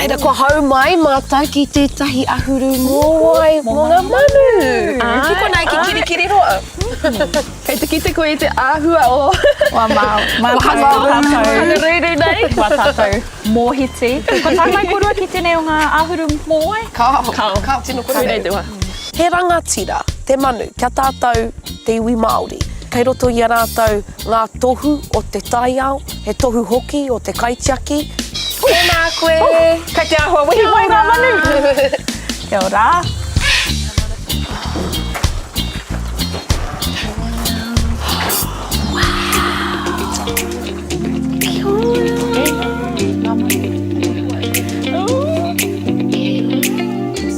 reira, kua hau mai mātou ki tētahi ahuru mōai mō ngā manu. Ki konei ki Kirikiriroa. Kei te kite koe te āhua o... Wā mau. Hangaruru nei. Wā tātou mōhiti. Ko tāngai korua ki tēnei o ngā āhuru mōai? Kao tino kore Nei te wā. He rangatira, te manu, kia tātou te iwi Māori. Kei roto i a rātou ngā tohu o te taiao, he tohu hoki o te kaitiaki. Tēnā koe! Kei te āhua wihi mai ngā manu. Kia ora.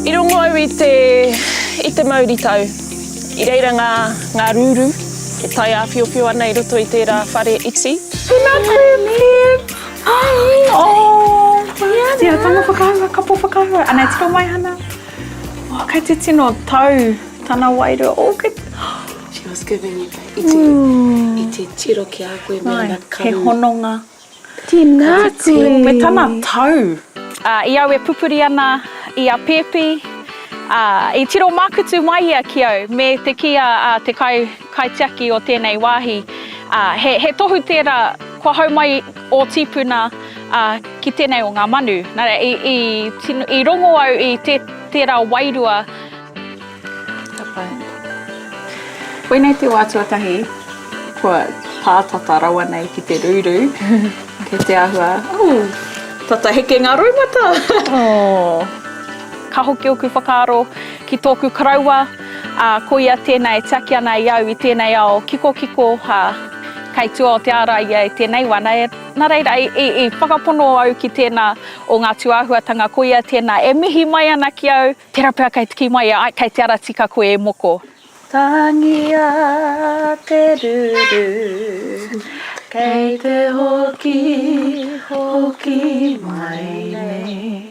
I rongo au i te mauri tau. I reira ngā rūru, e tai a whiowhio ana i roto i tērā whare iti. Tēnā koe, Pip! Oh, tia, tanga whakahua, kapo whakahua. Anei tiro mai hana. Oh, kei te tino tau, tana wairua. Oh, kei... She was giving i te tiro ki a koe me ana karu. He hononga. Tēnā koe! Me tana tau. I au e pupuri ana i a Pepi. I tiro makutu mai ia ki au, me te kia te kaitiaki o tēnei wāhi. He tohu tērā, kua hau mai o tipuna ki tēnei o ngā manu. Nara, I rongo au i tērā wairua. Koinei te wātuatahi, kua pātata rawa nei ki te rūru. Kei te āhua, tata heke ngā roimata. Ka hoki oku whakaaro ki tōku karaua, ko ia tēnei taki ana i au i tēnei ao kiko, kei tua o te ara ia i tēnei wana. Nā reira, i whakapono au ki tēnā o ngā tuahuatanga, ko ia tēnā e mihi mai ana ki au, tērā pēr kei te ki mai kei te ara tika koe e moko. Tangi a te ruru, kei te hoki mai nei.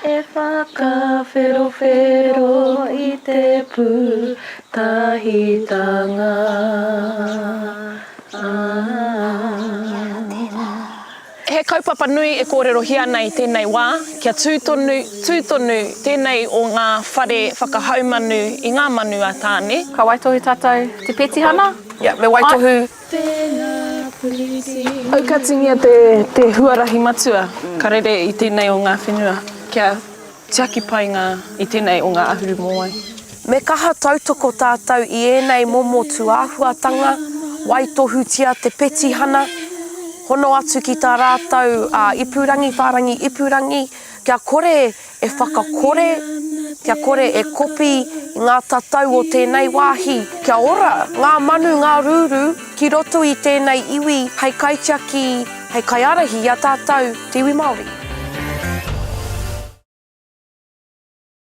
E whakawhero i te pūtahitanga. He kaupapa nui e kōrerohi ana i tēnei wā, kia tūtonu tēnei o ngā whare whakahaumanu i ngā manu a tāne. Ka waitohu tātou te petihana? Me waitohu. Aukatingia te huarahi matua, ka rere i tēnei o ngā whenua. Kia tiaki pai i tēnei o ngā ahuru mōai. Me kaha tautoko tātou i ēnei momo tuāhuatanga, waitohutia te petihana, hono atu ki tā rātou ipurangi, whārangi ipurangi, kia kore e whakakore, kia kore e kopi i ngā tatau o tēnei wāhi. Kia ora, ngā manu, ngā rūru, ki roto i tēnei iwi, hei kaitiaki, hei kaiarahi, ia tātou, te iwi Māori.